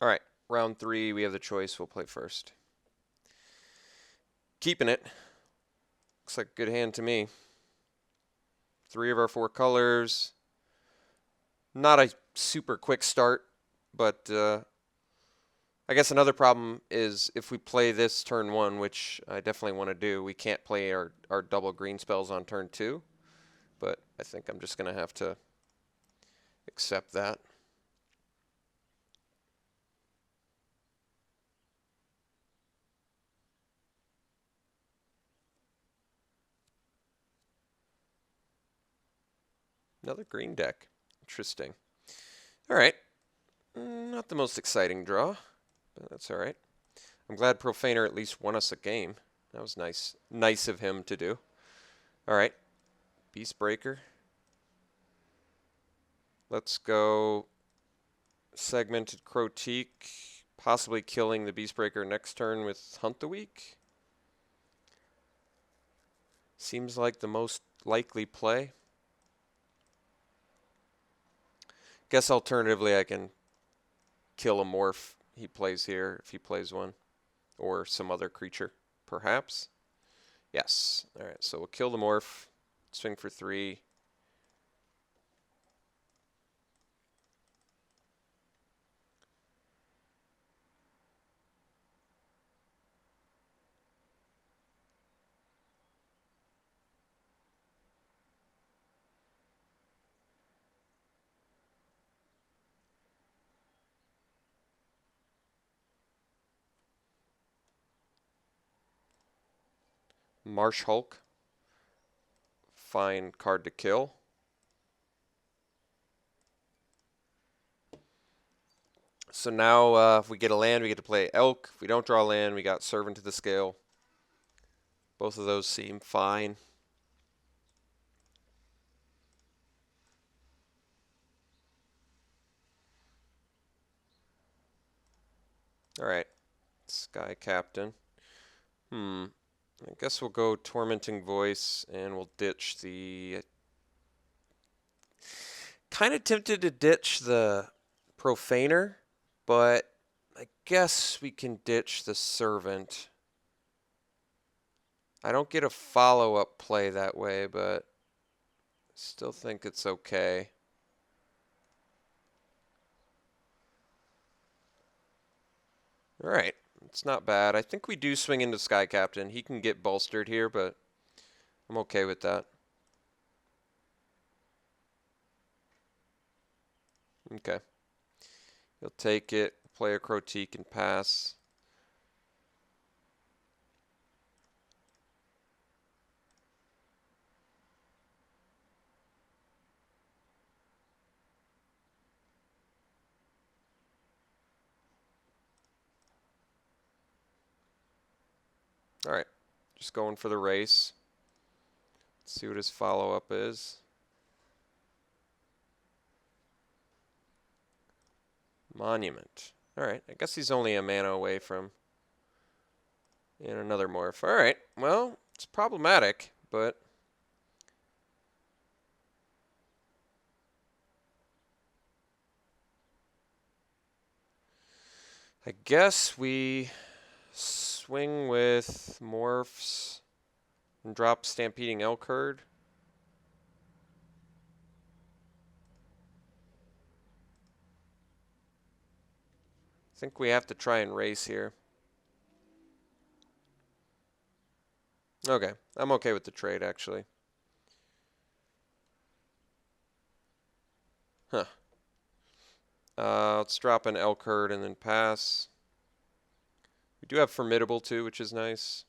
All right, round 3, we have the choice. We'll play first. Keeping it. Looks like a good hand to me. 3 of our 4 colors. Not a super quick start, but I guess another problem is if we play this turn 1, which I definitely want to do, we can't play our double green spells on turn 2. But I think I'm just going to have to accept that. Another green deck. Interesting. All right. Not the most exciting draw, but that's all right. I'm glad Profaner at least won us a game. That was nice. Nice of him to do. All right. Beastbreaker. Let's go Segmented Crotique, possibly killing the Beastbreaker next turn with Hunt the Weak. Seems like the most likely play. Guess alternatively I can kill a morph he plays here if he plays one. Or some other creature, perhaps. Yes. Alright, so we'll kill the morph, swing for 3. Marsh Hulk. Fine card to kill. So now if we get a land, we get to play Elk. If we don't draw land, we got Servant to the Scale. Both of those seem fine. Alright. Sky Captain. I guess we'll go Tormenting Voice and we'll ditch the... Kind of tempted to ditch the Profaner, but I guess we can ditch the Servant. I don't get a follow-up play that way, but still think it's okay. Alright, it's not bad. I think we do swing into Sky Captain. He can get bolstered here, but I'm okay with that. Okay. He'll take it, play a Crotique and pass. Alright, just going for the race. Let's see what his follow-up is. Monument. Alright, I guess he's only a mana away from and another morph. Alright, well, it's problematic, but I guess we swing with morphs and drop Stampeding Elk Herd. I think we have to try and race here. Okay, I'm okay with the trade, actually. Huh. Let's drop an Elk Herd and then pass. We do have Formidable, too, which is nice.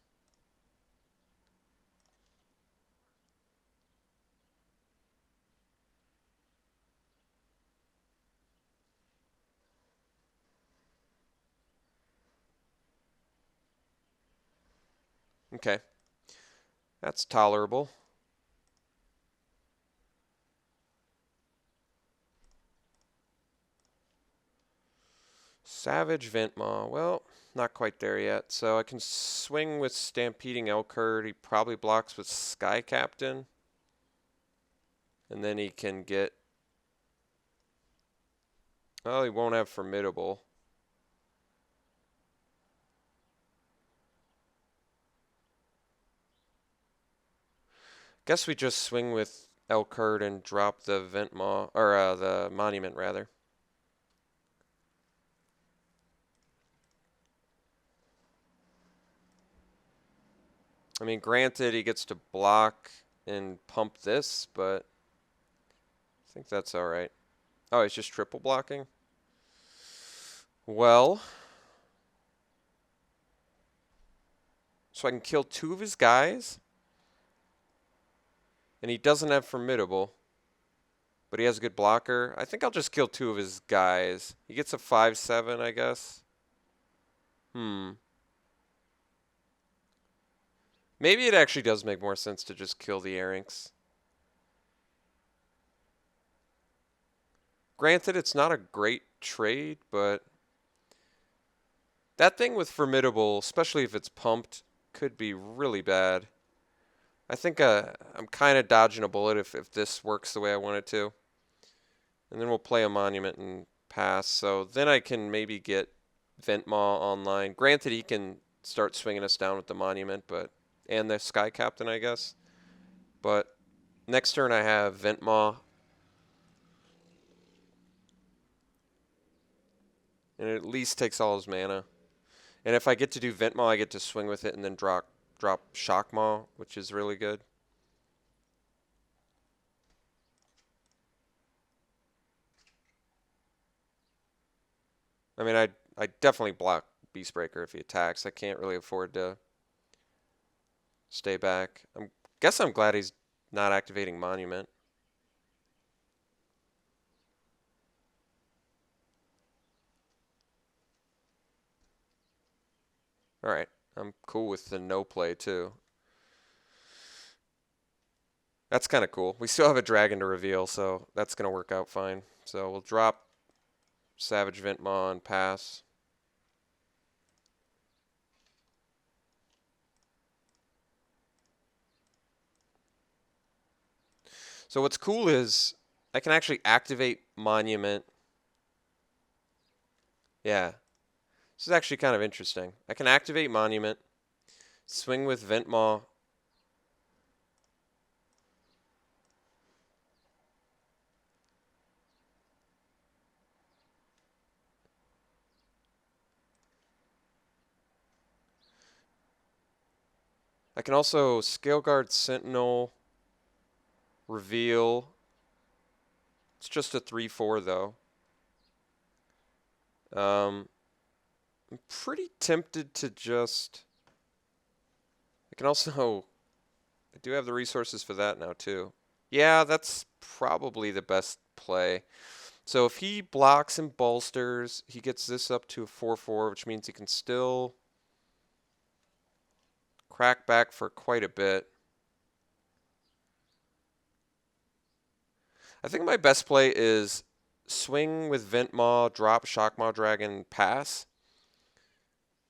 Okay. That's tolerable. Savage Ventmaw. Well, not quite there yet. So I can swing with Stampeding Elk Herd. He probably blocks with Sky Captain. And then he can get... Oh, he won't have Formidable. Guess we just swing with Elkhart and drop the Ventmaw, or the Monument rather. I mean, granted, he gets to block and pump this, but I think that's all right. Oh, he's just triple blocking? Well, so I can kill 2 of his guys, and he doesn't have Formidable, but he has a good blocker. I think I'll just kill 2 of his guys. He gets a 5/7, I guess. Maybe it actually does make more sense to just kill the Arinx. Granted, it's not a great trade, but that thing with Formidable, especially if it's pumped, could be really bad. I think I'm kind of dodging a bullet if this works the way I want it to. And then we'll play a Monument and pass. So then I can maybe get Ventmaw online. Granted, he can start swinging us down with the Monument, but and the Sky Captain, I guess. But next turn I have Ventmaw. And it at least takes all his mana. And if I get to do Ventmaw, I get to swing with it and then drop Shockmaw, which is really good. I mean, I definitely block Beastbreaker if he attacks. I can't really afford to stay back. Guess I'm glad he's not activating Monument. All right, I'm cool with the no play too. That's kind of cool. We still have a dragon to reveal, so that's going to work out fine. So we'll drop Savage Ventmaw and pass. So what's cool is I can actually activate Monument. Yeah, this is actually kind of interesting. I can activate Monument, swing with Ventmaw. I can also Scaleguard Sentinel, reveal. It's just a 3/4 though. I'm pretty tempted to just. I can also. I do have the resources for that now too. Yeah, that's probably the best play. So if he blocks and bolsters, he gets this up to a 4/4, which means he can still crack back for quite a bit. I think my best play is swing with Ventmaw, drop Shockmaw Dragon, pass.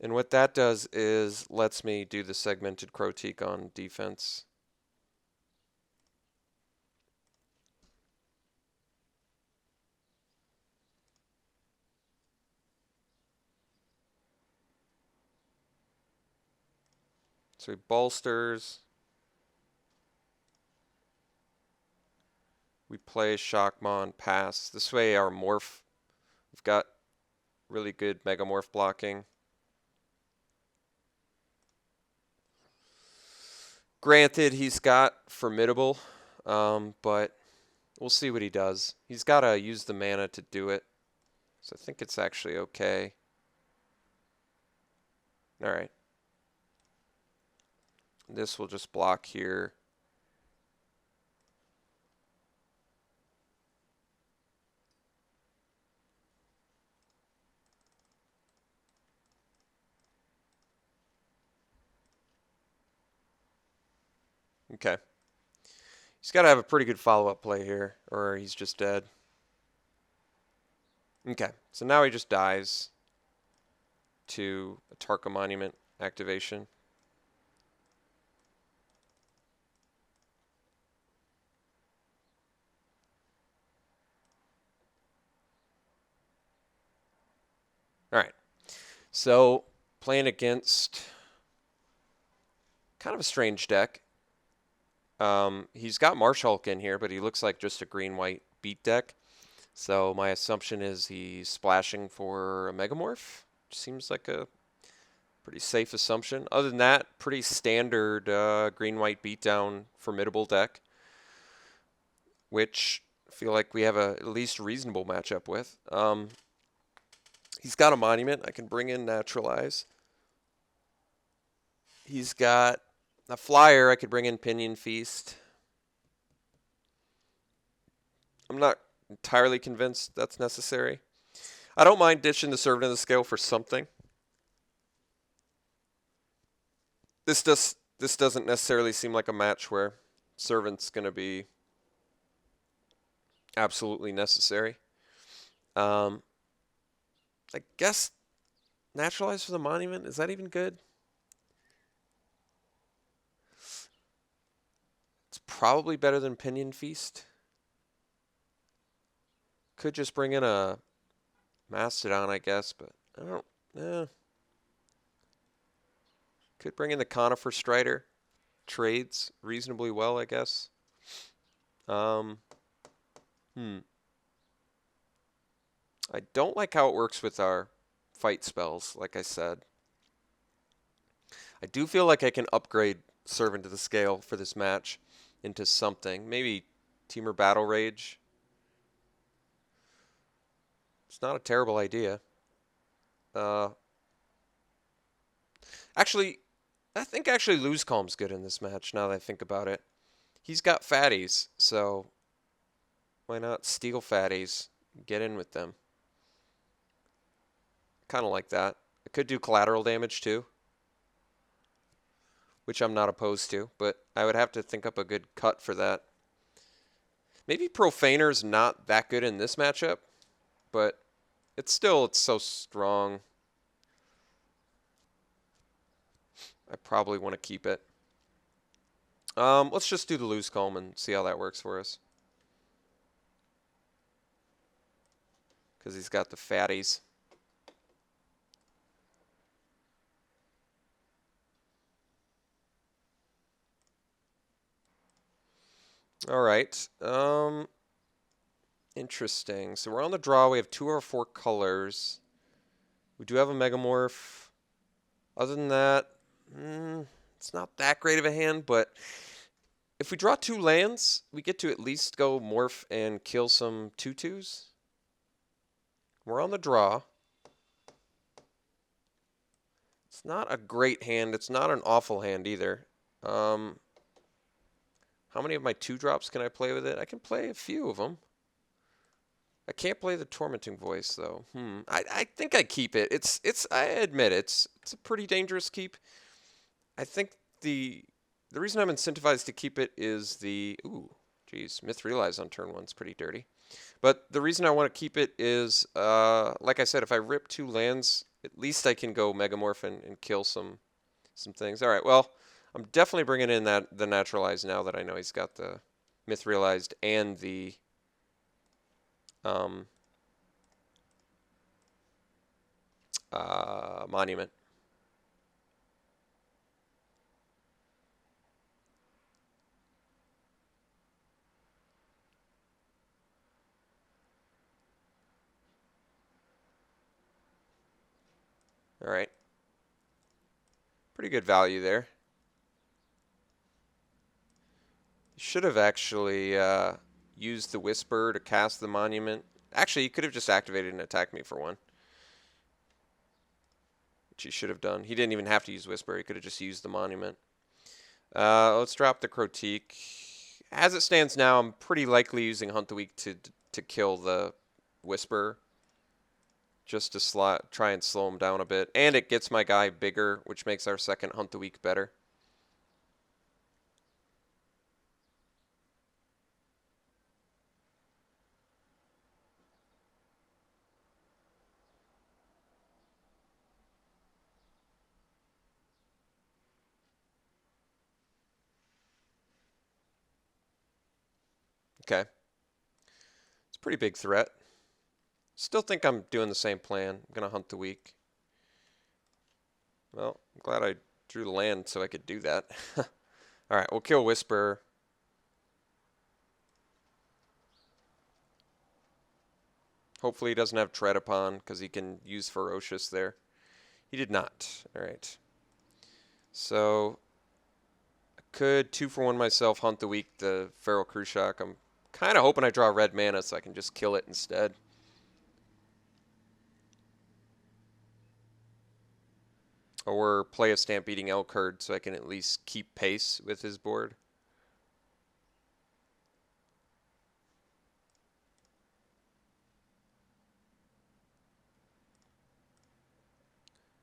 And what that does is lets me do the segmented Croteak on defense. So he bolsters. We play Shockmaw and pass. This way our morph, we've got really good Megamorph blocking. Granted, he's got Formidable, but we'll see what he does. He's got to use the mana to do it. So I think it's actually okay. All right. This will just block here. Okay. He's got to have a pretty good follow-up play here, or he's just dead. Okay, so now he just dies to a Tarkir Monument activation. All right, so playing against kind of a strange deck. He's got Marsh Hulk in here, but he looks like just a green-white beat deck. So my assumption is he's splashing for a Megamorph. Seems like a pretty safe assumption. Other than that, pretty standard green-white beatdown formidable deck, which I feel like we have a at least reasonable matchup with. He's got a Monument. I can bring in Naturalize. He's got a Flyer. I could bring in Pinion Feast. I'm not entirely convinced that's necessary. I don't mind ditching the Servant of the Scale for something. This doesn't necessarily seem like a match where Servant's going to be absolutely necessary. I guess Naturalize for the Monument, is that even good? It's probably better than Pinion Feast. Could just bring in a Mastodon, I guess, but I don't. Could bring in the Conifer Strider. Trades reasonably well, I guess. I don't like how it works with our fight spells, like I said. I do feel like I can upgrade Servant to the Scale for this match into something. Maybe Temur Battle Rage. It's not a terrible idea. Actually, I think Lose Calm's good in this match, now that I think about it. He's got fatties, so why not steal fatties? Get in with them. Kind of like that. It could do collateral damage too, which I'm not opposed to, but I would have to think up a good cut for that. Maybe Profaner's not that good in this matchup, but it's so strong. I probably want to keep it. Let's just do the Lose Calm and see how that works for us. Because he's got the fatties. All right. Interesting. So we're on the draw. We have 2 of our 4 colors. We do have a Megamorph. Other than that, it's not that great of a hand, but if we draw 2 lands, we get to at least go Morph and kill some 2/2s. We're on the draw. It's not a great hand. It's not an awful hand either. How many of my 2-drops can I play with it? I can play a few of them. I can't play the Tormenting Voice though. I think I keep it. I admit it's a pretty dangerous keep. I think the reason I'm incentivized to keep it is Myth Realize on turn 1's pretty dirty. But the reason I want to keep it is, like I said, if I rip 2 lands, at least I can go Megamorph and kill some things. All right, well, I'm definitely bringing in the Naturalize now that I know he's got the Myth Realized and the Monument. All right. Pretty good value there. Should have actually used the Whisper to cast the Monument. Actually, he could have just activated and attacked me for 1. Which he should have done. He didn't even have to use Whisper. He could have just used the Monument. Let's drop the Crotique. As it stands now, I'm pretty likely using Hunt the Weak to kill the Whisper. Just to try and slow him down a bit. And it gets my guy bigger, which makes our second Hunt the Weak better. Okay. It's a pretty big threat. Still think I'm doing the same plan. I'm going to Hunt the Weak. Well, I'm glad I drew the land so I could do that. All right, we'll kill Whisper. Hopefully he doesn't have Tread Upon, because he can use Ferocious there. He did not. Alright. So, I could 2-for-1 myself, Hunt the Weak, the Feral Krushak. I'm kind of hoping I draw red mana so I can just kill it instead. Or play a Stampeding Elkherd so I can at least keep pace with his board.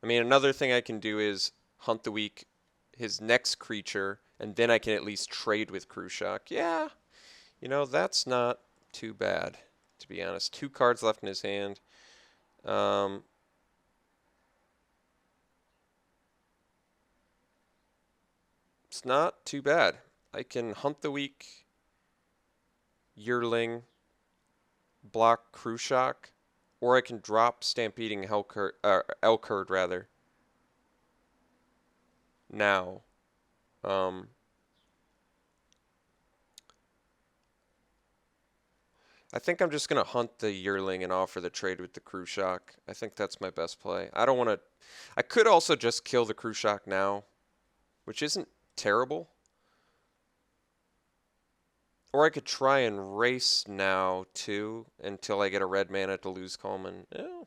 I mean, another thing I can do is Hunt the Weak, his next creature, and then I can at least trade with Krushak. Yeah, you know, that's not too bad, to be honest. 2 cards left in his hand. It's not too bad. I can Hunt the Weak, Yearling, block Krushak, or I can drop Stampeding Elkherd rather. Now, I think I'm just gonna hunt the Yearling and offer the trade with the Krushak. I think that's my best play. I don't want to. I could also just kill the Krushak now, which isn't terrible. Or I could try and race now too until I get a red mana to lose Coleman. Yeah,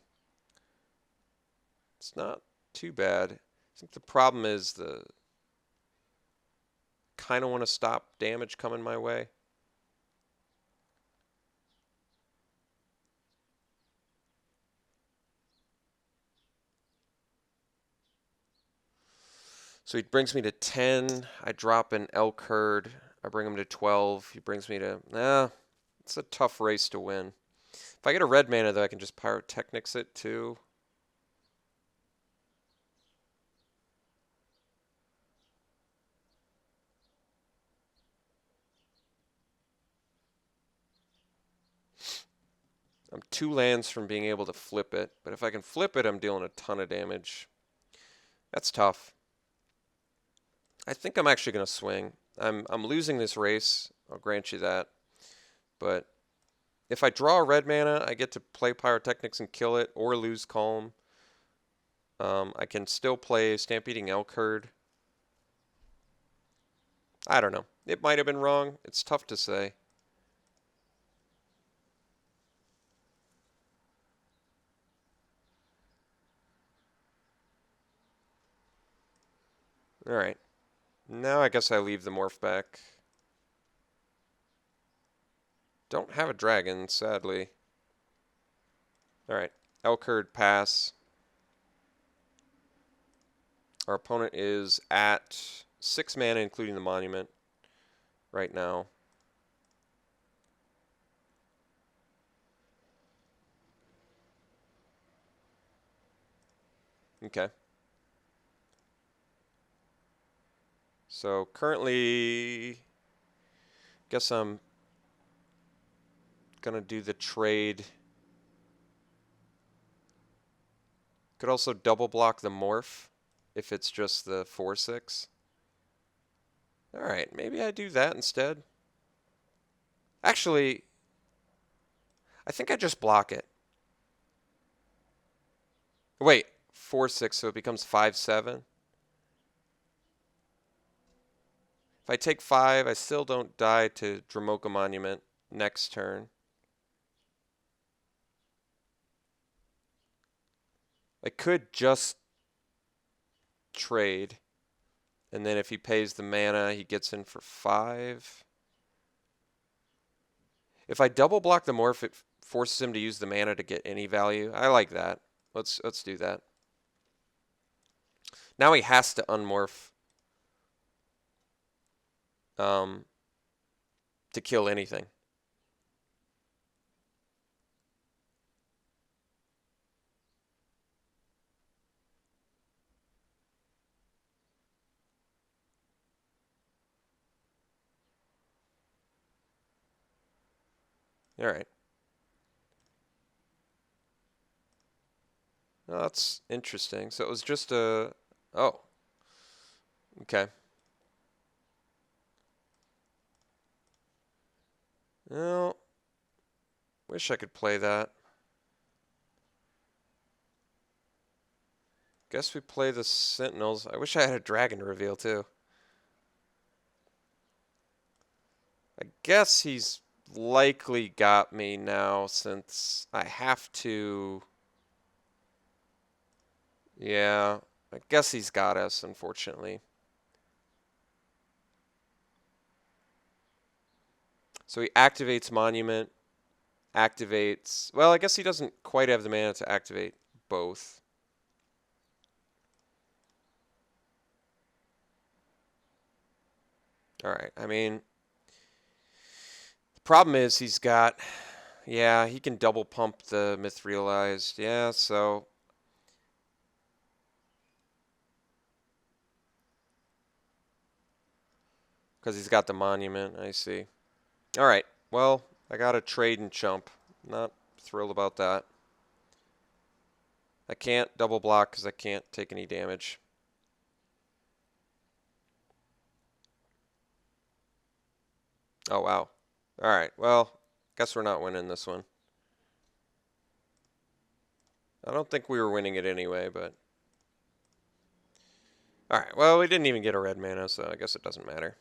it's not too bad. I think the problem is the kind of want to stop damage coming my way. So he brings me to 10. I drop an Elkherd. I bring him to 12. He brings me to... it's a tough race to win. If I get a red mana, though, I can just Pyrotechnics it, too. I'm 2 lands from being able to flip it. But if I can flip it, I'm dealing a ton of damage. That's tough. I think I'm actually going to swing. I'm losing this race. I'll grant you that. But if I draw a red mana, I get to play Pyrotechnics and kill it, or lose Calm. I can still play Stampeding Elkherd. I don't know. It might have been wrong. It's tough to say. Alright. Now I guess I leave the Morph back. Don't have a dragon, sadly. Alright. Elkherd pass. Our opponent is at 6 mana, including the Monument, right now. Okay. So currently, guess I'm gonna do the trade. Could also double block the Morph if it's just the 4/6. Alright, maybe I do that instead. Actually, I think I just block it. Wait, 4/6, so it becomes 5/7. If I take 5, I still don't die to Dramoka Monument next turn. I could just trade, and then if he pays the mana, he gets in for 5. If I double block the Morph, it forces him to use the mana to get any value. I like that. Let's do that. Now he has to unmorph to kill anything. All right. Oh, that's interesting. So it was just a... Oh. Okay. Well, wish I could play that. Guess we play the Sentinels. I wish I had a dragon to reveal too. I guess he's likely got me now since I have to. Yeah, I guess he's got us, unfortunately. So he activates Monument, activates. Well, I guess he doesn't quite have the mana to activate both. All right, I mean, the problem is he's got. Yeah, he can double pump the Myth Realized. Yeah, so. Because he's got the Monument, I see. All right, well, I got a trade and chump. Not thrilled about that. I can't double block because I can't take any damage. Oh, wow. All right, well, guess we're not winning this one. I don't think we were winning it anyway, but... All right, well, we didn't even get a red mana, so I guess it doesn't matter.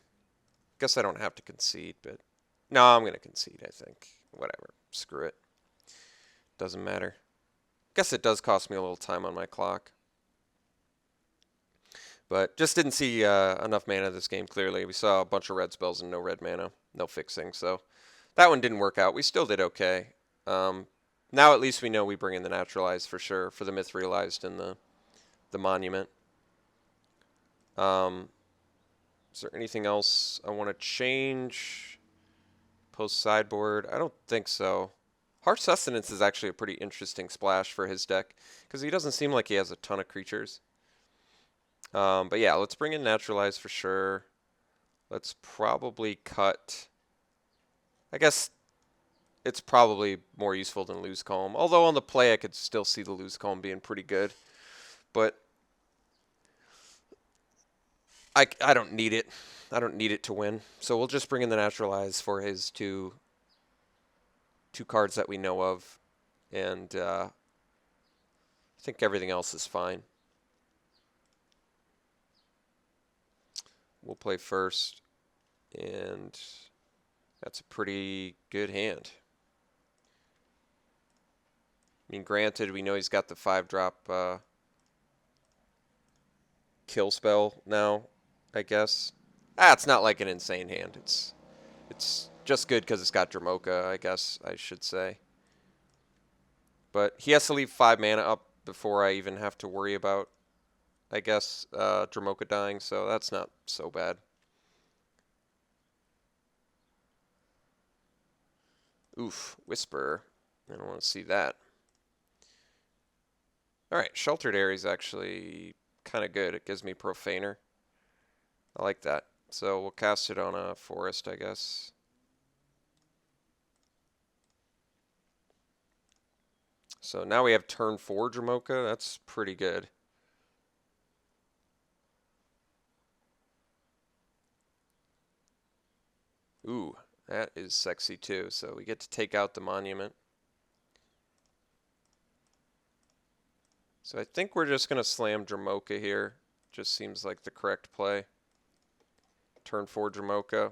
Guess I don't have to concede, but... No, I'm going to concede, I think. Whatever. Screw it. Doesn't matter. Guess it does cost me a little time on my clock. But just didn't see enough mana this game, clearly. We saw a bunch of red spells and no red mana. No fixing, so... That one didn't work out. We still did okay. Now at least we know we bring in the Naturalized for sure, for the Myth Realized and the Monument. Is there anything else I want to change? Post sideboard? I don't think so. Harsh Sustenance is actually a pretty interesting splash for his deck, because he doesn't seem like he has a ton of creatures. But yeah, let's bring in Naturalized for sure. Let's probably cut... I guess it's probably more useful than Lose Calm. Although on the play I could still see the Lose Calm being pretty good. But I don't need it. I don't need it to win. So we'll just bring in the Naturalize for his two cards that we know of. And I think everything else is fine. We'll play first. And that's a pretty good hand. I mean, granted, we know he's got the 5-drop kill spell now, I guess. It's not like an insane hand. It's just good because it's got Dramoka, I guess I should say. But he has to leave 5 mana up before I even have to worry about, I guess, Dramoka dying, so that's not so bad. Oof, Whisper. I don't want to see that. Alright, Sheltered Area is actually kind of good. It gives me Profaner. I like that. So we'll cast it on a forest, I guess. So now we have turn 4 Dramoka. That's pretty good. Ooh, that is sexy too. So we get to take out the Monument. So I think we're just going to slam Dramoka here. Just seems like the correct play. Turn 4 Dramoka.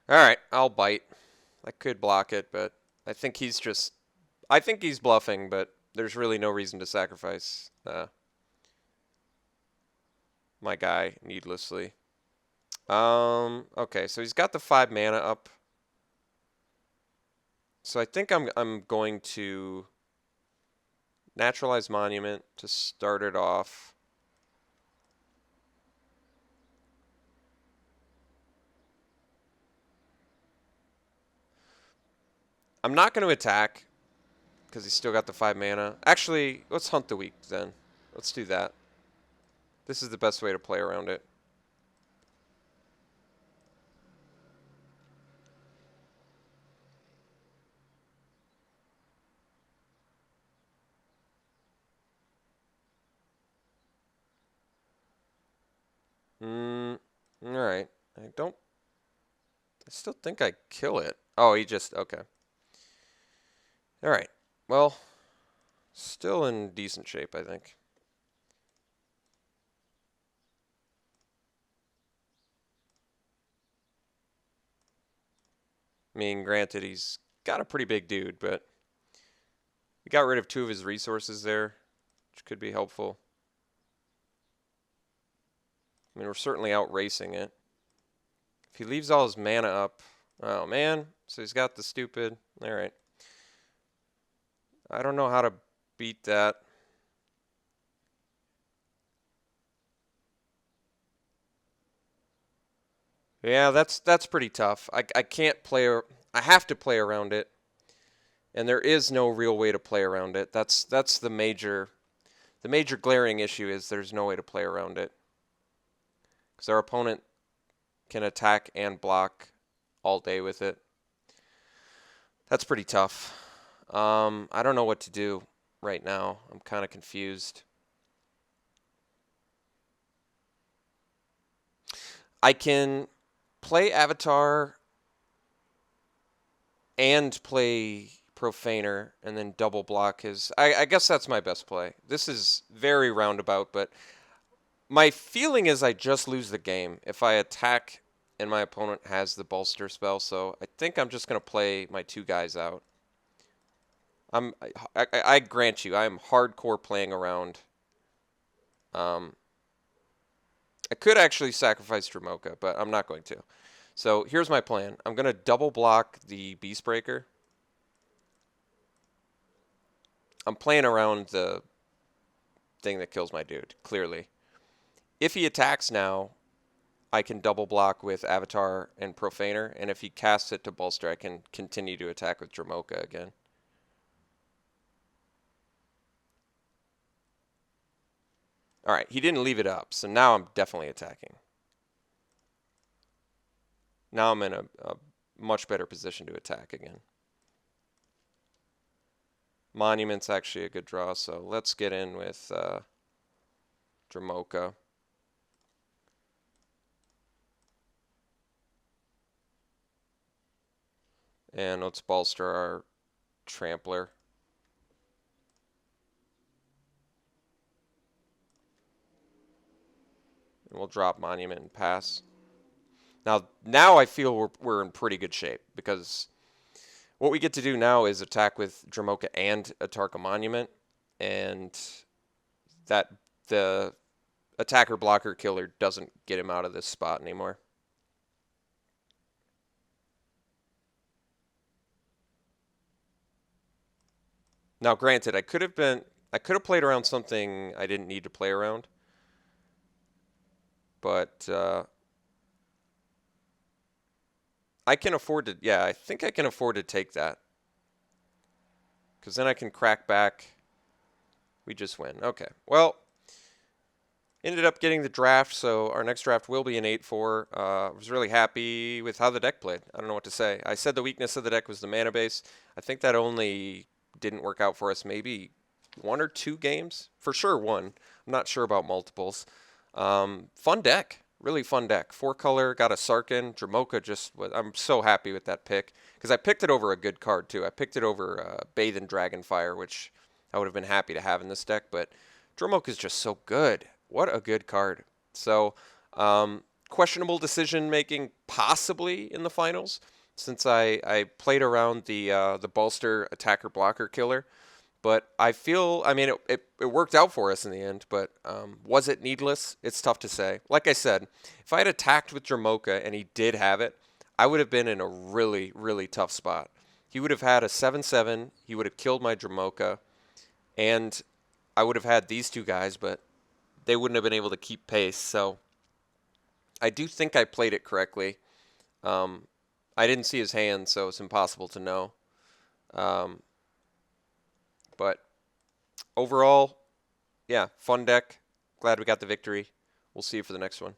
Alright, I'll bite. I could block it, but I think he's just... I think he's bluffing, but there's really no reason to sacrifice my guy needlessly. Okay, so he's got the 5 mana up. So I think I'm going to Naturalize Monument to start it off. I'm not going to attack because he's still got the 5 mana. Actually, let's Hunt the Weak then. Let's do that. This is the best way to play around it. Mm, all right. I still think I kill it. Oh, he just, okay. All right. Well, still in decent shape, I think. I mean, granted, he's got a pretty big dude, but we got rid of 2 of his resources there, which could be helpful. I mean, we're certainly out racing it. If he leaves all his mana up, oh man, so he's got the stupid. All right. I don't know how to beat that. Yeah, that's pretty tough. I can't play. I have to play around it, and there is no real way to play around it. That's the major glaring issue is there's no way to play around it because our opponent can attack and block all day with it. That's pretty tough. I don't know what to do right now. I'm kind of confused. I can play Avatar and play Profaner and then double block his. I guess that's my best play. This is very roundabout, but my feeling is I just lose the game if I attack and my opponent has the bolster spell. So I think I'm just going to play my 2 guys out. I grant you, I am hardcore playing around. Um, I could actually sacrifice Dramoka, but I'm not going to. So here's my plan. I'm going to double block the Beastbreaker. I'm playing around the thing that kills my dude, clearly. If he attacks now, I can double block with Avatar and Profaner, and if he casts it to bolster, I can continue to attack with Dramoka again. All right, he didn't leave it up, so now I'm definitely attacking. Now I'm in a much better position to attack again. Monument's actually a good draw, so let's get in with Dramoka. And let's bolster our Trampler. And we'll drop Monument and pass. Now I feel we're in pretty good shape because what we get to do now is attack with Dramoka and a Tarka Monument, and that the attacker blocker killer doesn't get him out of this spot anymore. Now, granted, I could have played around something I didn't need to play around, but I can afford to. Yeah, I think I can afford to take that because then I can crack back. We just win. Okay. Well, ended up getting the draft, so our next draft will be an 8-4. I was really happy with how the deck played. I don't know what to say. I said the weakness of the deck was the mana base. I think that only didn't work out for us maybe 1 or 2 games. For sure 1. I'm not sure about multiples. Fun deck. Really fun deck. 4 color, got a Sarkin. Dramoka just was. I'm so happy with that pick because I picked it over a good card too. I picked it over Bathe in Dragonfire, which I would have been happy to have in this deck, but Dramoka is just so good. What a good card. So, questionable decision making possibly in the finals since I played around the bolster attacker blocker killer. But I feel, I mean, it worked out for us in the end, but was it needless? It's tough to say. Like I said, if I had attacked with Dramoka and he did have it, I would have been in a really, really tough spot. He would have had a 7/7, he would have killed my Dramoka, and I would have had these 2 guys, but they wouldn't have been able to keep pace. So I do think I played it correctly. Um, I didn't see his hand, so it's impossible to know. Um, but overall, yeah, fun deck. Glad we got the victory. We'll see you for the next one.